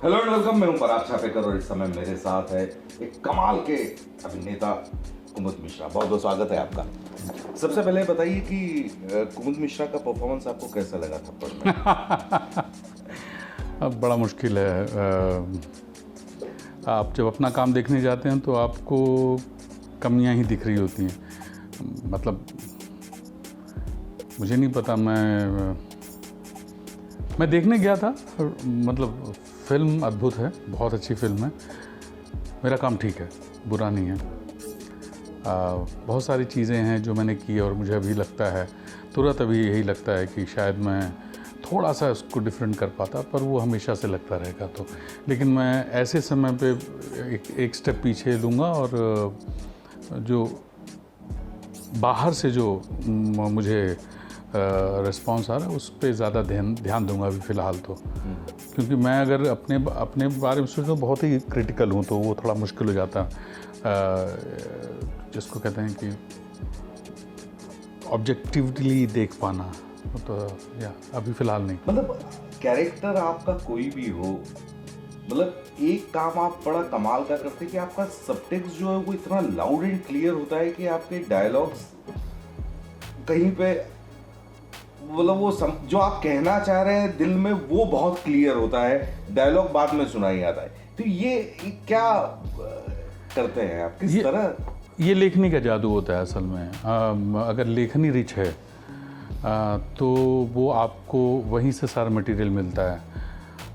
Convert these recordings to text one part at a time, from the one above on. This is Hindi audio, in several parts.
हेलो एंड वेलकम, मैं हूं पराग छापेकर और इस समय मेरे साथ है एक कमाल के अभिनेता कुमुद मिश्रा। बहुत बहुत स्वागत है आपका। सबसे पहले बताइए कि कुमुद मिश्रा का परफॉर्मेंस आपको कैसा लगा थप्पड़ में? अब बड़ा मुश्किल है। आप जब अपना काम देखने जाते हैं तो आपको कमियां ही दिख रही होती हैं। मतलब मुझे नहीं पता, मैं देखने गया था। मतलब फिल्म अद्भुत है, बहुत अच्छी फिल्म है। मेरा काम ठीक है, बुरा नहीं है। बहुत सारी चीज़ें हैं जो मैंने की और मुझे अभी लगता है, तुरंत अभी यही लगता है कि शायद मैं थोड़ा सा उसको डिफरेंट कर पाता, पर वो हमेशा से लगता रहेगा। तो लेकिन मैं ऐसे समय पे एक स्टेप पीछे लूँगा और जो बाहर से जो मुझे रिस्पॉन्स आ रहा है उस पर ज़्यादा ध्यान दूंगा अभी फ़िलहाल तो। क्योंकि मैं अगर अपने बारे में सोचूं, बहुत ही क्रिटिकल हूँ, तो वो थोड़ा मुश्किल हो जाता जिसको कहते हैं कि ऑब्जेक्टिवली देख पाना। तो या अभी फ़िलहाल नहीं। मतलब कैरेक्टर आपका कोई भी हो, मतलब एक काम आप बड़ा कमाल का करते कि आपका सबटेक्स्ट जो है वो इतना लाउड एंड क्लियर होता है कि आपके डायलॉग्स कहीं पे मतलब वो जो आप कहना चाह रहे हैं दिल में वो बहुत क्लियर होता है, डायलॉग बाद में सुनाई आता है। तो ये क्या करते हैं आप, किस तरह? ये लेखनी का जादू होता है असल में। अगर लेखनी रिच है तो वो आपको वहीं से सारा मटेरियल मिलता है।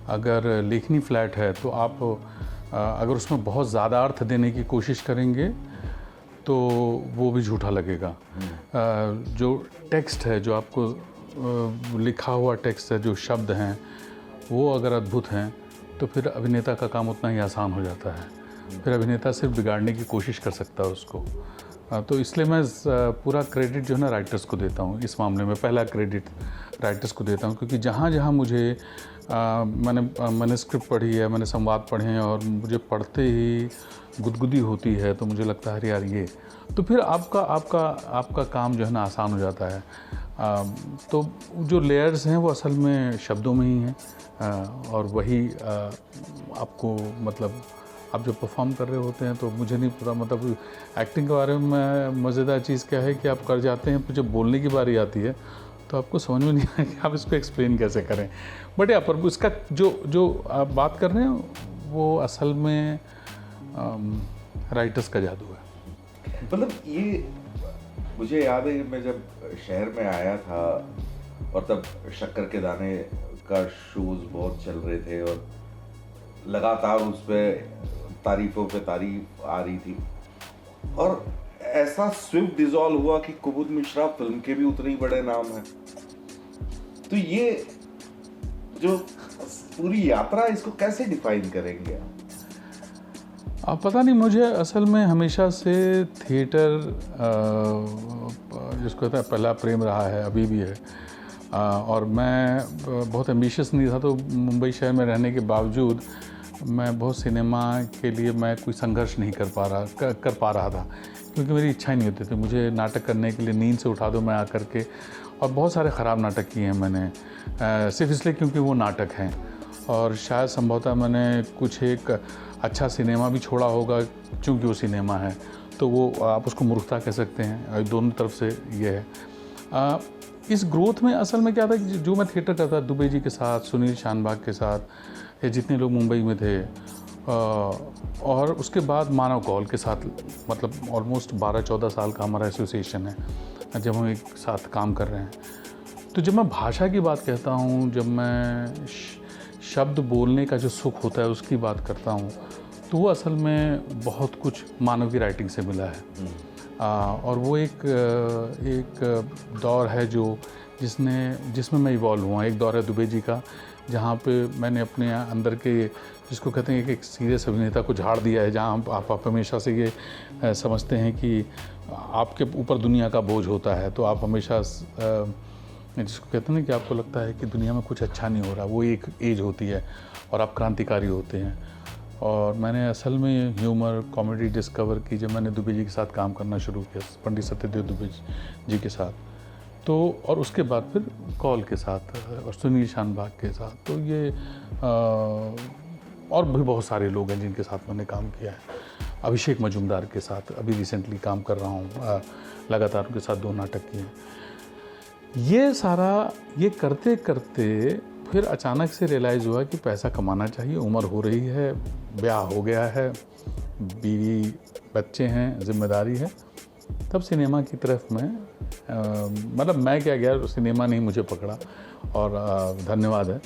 अगर लेखनी फ्लैट है तो आप अगर उसमें बहुत ज़्यादा अर्थ देने की कोशिश करेंगे तो वो भी झूठा लगेगा। जो टेक्स्ट है, जो आपको लिखा हुआ टेक्स्ट है, जो शब्द हैं, वो अगर अद्भुत हैं तो फिर अभिनेता का काम उतना ही आसान हो जाता है। फिर अभिनेता सिर्फ बिगाड़ने की कोशिश कर सकता है उसको। तो इसलिए मैं पूरा क्रेडिट जो है ना राइटर्स को देता हूँ। इस मामले में पहला क्रेडिट राइटर्स को देता हूँ, क्योंकि जहाँ जहाँ मुझे मैंने स्क्रिप्ट पढ़ी है, मैंने संवाद पढ़े हैं और मुझे पढ़ते ही गुदगुदी होती है, तो मुझे लगता है यार ये, तो फिर आपका काम जो है ना आसान हो जाता है। तो जो लेयर्स हैं वो असल में शब्दों में ही हैं और वही आपको, मतलब आप जब परफॉर्म कर रहे होते हैं तो मुझे नहीं पता, मतलब एक्टिंग के बारे में मज़ेदार चीज़ क्या है कि आप कर जाते हैं, फिर जब बोलने की बारी आती है तो आपको समझ में नहीं आया कि आप इसको एक्सप्लेन कैसे करें। बट या पर उसका जो आप बात कर रहे हैं वो असल में राइटर्स का जादू है। मतलब ये मुझे याद है कि मैं जब शहर में आया था और तब शक्कर के दाने का शोज बहुत चल रहे थे और लगातार उस पर तारीफों पे तारीफ आ रही थी, और ऐसा स्विफ्ट डिसॉल्व हुआ कि कुमुद मिश्रा फिल्म के भी उतने ही बड़े नाम हैं। तो ये जो पूरी यात्रा, इसको कैसे डिफाइन करेंगे आप? अब पता नहीं, मुझे असल में हमेशा से थिएटर जिसको कहता है पहला प्रेम रहा है, अभी भी है। और मैं बहुत एम्बिशियस नहीं था, तो मुंबई शहर में रहने के बावजूद मैं बहुत सिनेमा के लिए मैं कोई संघर्ष नहीं कर पा रहा था, क्योंकि मेरी इच्छा ही नहीं होती थी। मुझे नाटक करने के लिए नींद से उठा दो मैं आकर के, और बहुत सारे ख़राब नाटक किए हैं मैंने, सिर्फ इसलिए क्योंकि वो नाटक हैं। और शायद संभवतः मैंने कुछ एक अच्छा सिनेमा भी छोड़ा होगा क्योंकि वो सिनेमा है, तो वो आप उसको मूर्खता कह सकते हैं। दोनों तरफ से ये है। इस ग्रोथ में असल में क्या था कि जो मैं थिएटर करता, दुबे जी के साथ, सुनील शानबाग के साथ, ये जितने लोग मुंबई में थे, और उसके बाद मानव कौल के साथ, मतलब ऑलमोस्ट 12-14 साल का हमारा एसोसिएशन है जब हम एक साथ काम कर रहे हैं। तो जब मैं भाषा की बात कहता हूँ, जब मैं शब्द बोलने का जो सुख होता है उसकी बात करता हूँ, तो वो असल में बहुत कुछ मानव की राइटिंग से मिला है। और वो एक दौर है जिसमें मैं इवॉल्व हुआ। एक दौर है दुबे जी का, जहाँ पे मैंने अपने अंदर के, जिसको कहते हैं कि एक सीरियस अभिनेता को झाड़ दिया है, जहाँ आप हमेशा से ये समझते हैं कि आपके ऊपर दुनिया का बोझ होता है, तो आप हमेशा जिसको कहते हैं ना कि आपको लगता है कि दुनिया में कुछ अच्छा नहीं हो रहा, वो एक एज होती है और आप क्रांतिकारी होते हैं। और मैंने असल में ह्यूमर कॉमेडी डिस्कवर की जब मैंने दुबे जी के साथ काम करना शुरू किया, पंडित सत्यदेव दुबे जी के साथ, तो और उसके बाद फिर कौल के साथ और सुनील शानबाग के साथ, तो ये और भी बहुत सारे लोग हैं जिनके साथ मैंने काम किया है। अभिषेक मजूमदार के साथ अभी रिसेंटली काम कर रहा हूँ, लगातार उनके साथ 2 नाटक किए हैं। ये सारा ये करते करते फिर अचानक से रियलाइज़ हुआ कि पैसा कमाना चाहिए, उम्र हो रही है, ब्याह हो गया है, बीवी बच्चे हैं, जिम्मेदारी है। तब सिनेमा की तरफ मैं मतलब मैं क्या गया, सिनेमा नहीं मुझे पकड़ा, और धन्यवाद है।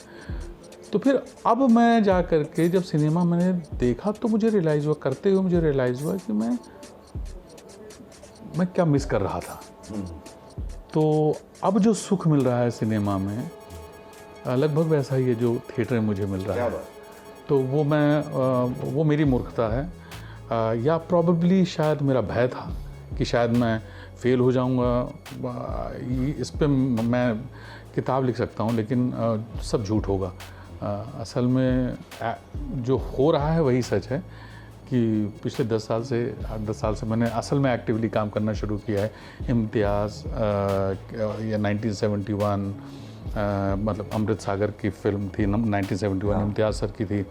तो फिर अब मैं जा कर के जब सिनेमा मैंने देखा तो मुझे रियलाइज़ हुआ, करते हुए मुझे रियलाइज़ हुआ कि मैं क्या मिस कर रहा था। तो अब जो सुख मिल रहा है सिनेमा में लगभग वैसा ही है जो थिएटर में मुझे मिल रहा है। तो वो मेरी मूर्खता है, या प्रॉबेबली शायद मेरा भय था कि शायद मैं फेल हो जाऊंगा। इस पे मैं किताब लिख सकता हूँ, लेकिन सब झूठ होगा। असल में जो हो रहा है वही सच है कि पिछले 10 साल से 8-10 साल से मैंने असल में एक्टिवली काम करना शुरू किया है। इम्तियाज़ या 1971 मतलब अमृत सागर की फिल्म थी 1971, इम्तियाज़ सर की थी,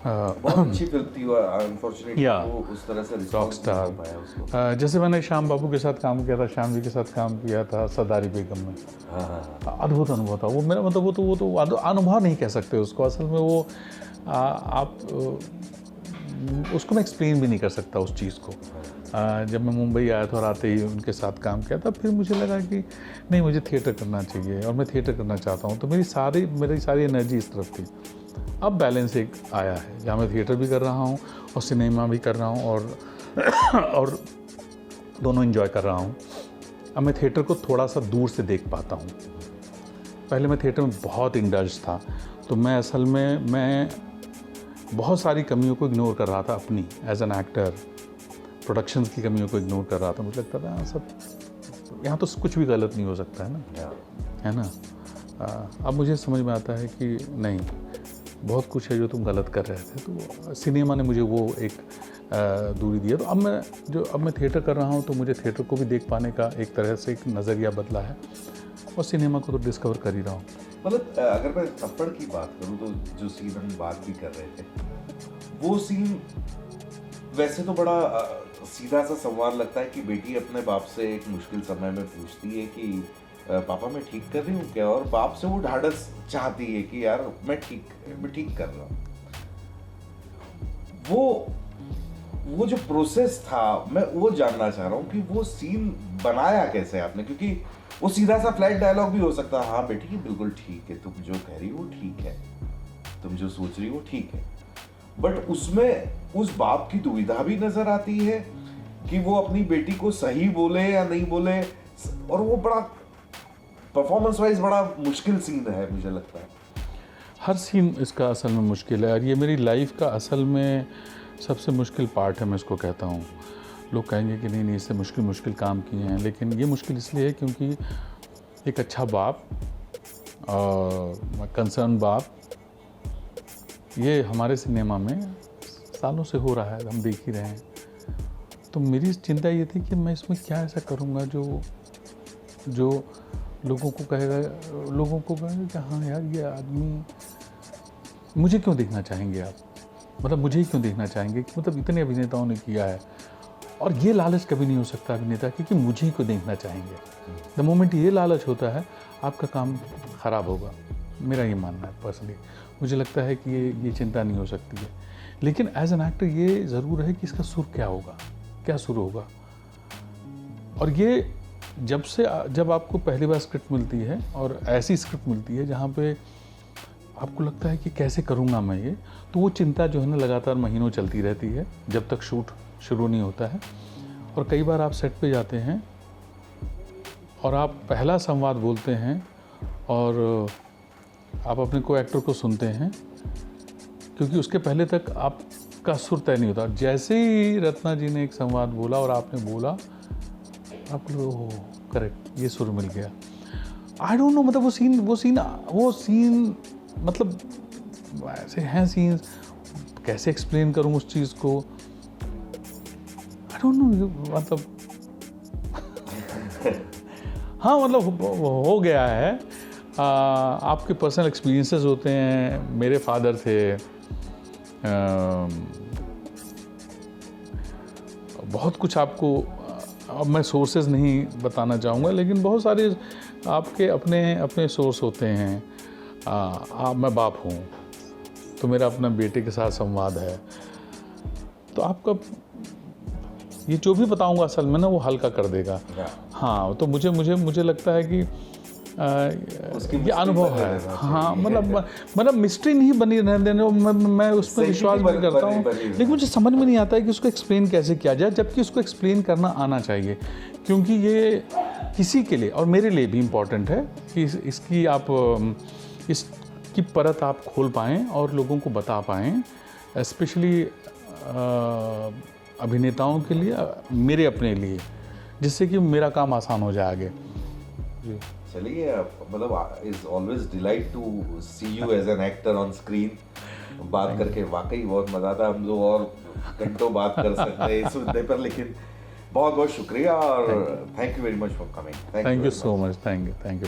बहुत अच्छी फिल्म थी। अनफॉर्चुनेटली वो उस तरह से रॉक स्टार। जैसे मैंने श्याम बाबू के साथ काम किया था, श्याम जी के साथ काम किया था सरदारी बेगम में। अद्भुत अनुभव था वो मेरा। मतलब वो तो अनुभव नहीं कह सकते उसको, असल में वो आप उसको मैं एक्सप्लेन भी नहीं कर सकता उस चीज़ को। जब मैं मुंबई आया था और आते ही उनके साथ काम किया था, फिर मुझे लगा कि नहीं, मुझे थिएटर करना चाहिए और मैं थिएटर करना चाहता हूँ। तो मेरी सारी एनर्जी इस तरफ थी। अब बैलेंस एक आया है जहाँ मैं थिएटर भी कर रहा हूँ और सिनेमा भी कर रहा हूँ, और दोनों एंजॉय कर रहा हूँ। अब मैं थिएटर को थोड़ा सा दूर से देख पाता हूँ। पहले मैं थिएटर में बहुत इंडल्ज था, तो मैं असल में मैं बहुत सारी कमियों को इग्नोर कर रहा था अपनी एज एन एक्टर। प्रोडक्शंस की कमियों को इग्नोर कर रहा था। मुझे लगता था सब यहाँ तो कुछ भी गलत नहीं हो सकता है ना, है ना। अब मुझे समझ में आता है कि नहीं, बहुत कुछ है जो तुम गलत कर रहे थे। तो सिनेमा ने मुझे वो एक दूरी दी है। तो अब मैं थिएटर कर रहा हूँ, तो मुझे थिएटर को भी देख पाने का एक तरह से एक नज़रिया बदला है, और सिनेमा को तो डिस्कवर कर ही रहा हूँ। मतलब अगर मैं थप्पड़ की बात करूँ तो जो सीन हम बात भी कर रहे थे, वो सीन वैसे तो बड़ा सीधा सा सवाल लगता है कि बेटी अपने बाप से एक मुश्किल समय में पूछती है कि पापा मैं ठीक कर रही हूँ क्या, और बाप से वो ढाढ़स चाहती है कि यार मैं ठीक कर रहा हूँ। वो जो प्रोसेस था, मैं वो जानना चाह रहा हूँ कि वो सीन बनाया कैसे आपने, क्योंकि वो सीधा सा फ्लैट डायलॉग भी हो सकता है, हाँ बेटी बिल्कुल ठीक है, तुम जो कह रही हो ठीक है, तुम जो सोच रही हो ठीक है, बट उसमें उस बाप की दुविधा भी नजर आती है कि वो अपनी बेटी को सही बोले या नहीं बोले, और वो बड़ा परफॉर्मेंस वाइज बड़ा मुश्किल सीन है मुझे लगता है। हर सीन इसका असल में मुश्किल है, और ये मेरी लाइफ का असल में सबसे मुश्किल पार्ट है, मैं इसको कहता हूँ। लोग कहेंगे कि नहीं इससे मुश्किल काम किए हैं, लेकिन ये मुश्किल इसलिए है क्योंकि एक अच्छा बाप और कंसर्न बाप, ये हमारे सिनेमा में सालों से हो रहा है, हम देख ही रहे हैं। तो मेरी चिंता ये थी कि मैं इसमें क्या ऐसा करूँगा जो लोगों को कहेगा कि हाँ यार ये आदमी, मुझे क्यों देखना चाहेंगे आप, मतलब मुझे ही क्यों देखना चाहेंगे कि मतलब इतने अभिनेताओं ने किया है। और ये लालच कभी नहीं हो सकता अभिनेता की कि मुझे ही क्यों देखना चाहेंगे। द मोमेंट ये लालच होता है, आपका काम ख़राब होगा, मेरा ये मानना है पर्सनली। मुझे लगता है कि ये चिंता नहीं हो सकती है। लेकिन एज एन एक्टर ये ज़रूर है कि इसका सुर क्या होगा, क्या सुर होगा। और ये जब आपको पहली बार स्क्रिप्ट मिलती है, और ऐसी स्क्रिप्ट मिलती है जहाँ पे आपको लगता है कि कैसे करूँगा मैं ये, तो वो चिंता जो है ना लगातार महीनों चलती रहती है जब तक शूट शुरू नहीं होता है। और कई बार आप सेट पे जाते हैं और आप पहला संवाद बोलते हैं और आप अपने को एक्टर को सुनते हैं, क्योंकि उसके पहले तक आपका सुर तय नहीं होता। जैसे ही रत्ना जी ने एक संवाद बोला और आपने बोला, आपको करेक्ट ये सुर मिल गया। आई डोंट नो, मतलब वो सीन मतलब ऐसे हैं सीन्स, कैसे एक्सप्लेन करूं उस चीज़ को, आई डोंट नो, मतलब हाँ मतलब हो गया है। आपके पर्सनल एक्सपीरियंसेस होते हैं। मेरे फादर थे, बहुत कुछ आपको, अब मैं सोर्सेज नहीं बताना चाहूँगा, लेकिन बहुत सारे आपके अपने अपने सोर्स होते हैं। मैं बाप हूँ तो मेरा अपना बेटे के साथ संवाद है, तो आपका ये जो भी बताऊँगा असल में ना वो हल्का कर देगा। हाँ, तो मुझे लगता है कि ये अनुभव है। हाँ, मतलब मिस्ट्री नहीं बनी रहने देने, मैं उसमें विश्वास भी करता हूँ, लेकिन मुझे समझ में नहीं आता है कि उसको एक्सप्लेन कैसे किया जाए, जबकि उसको एक्सप्लेन करना आना चाहिए, क्योंकि ये किसी के लिए और मेरे लिए भी इम्पॉर्टेंट है कि इसकी आप इसकी परत आप खोल पाएँ और लोगों को बता पाएँ, स्पेशली अभिनेताओं के लिए, मेरे अपने लिए, जिससे कि मेरा काम आसान हो जाए आगे। जी चलिए, मतलब is always delight to see you as an actor on screen. बात करके वाकई बहुत मज़ा आता, हम लोग और घंटों बात कर सकते हैं इस मुद्दे पर, लेकिन बहुत बहुत शुक्रिया और thank you very much for coming. Thank you so much, thank you.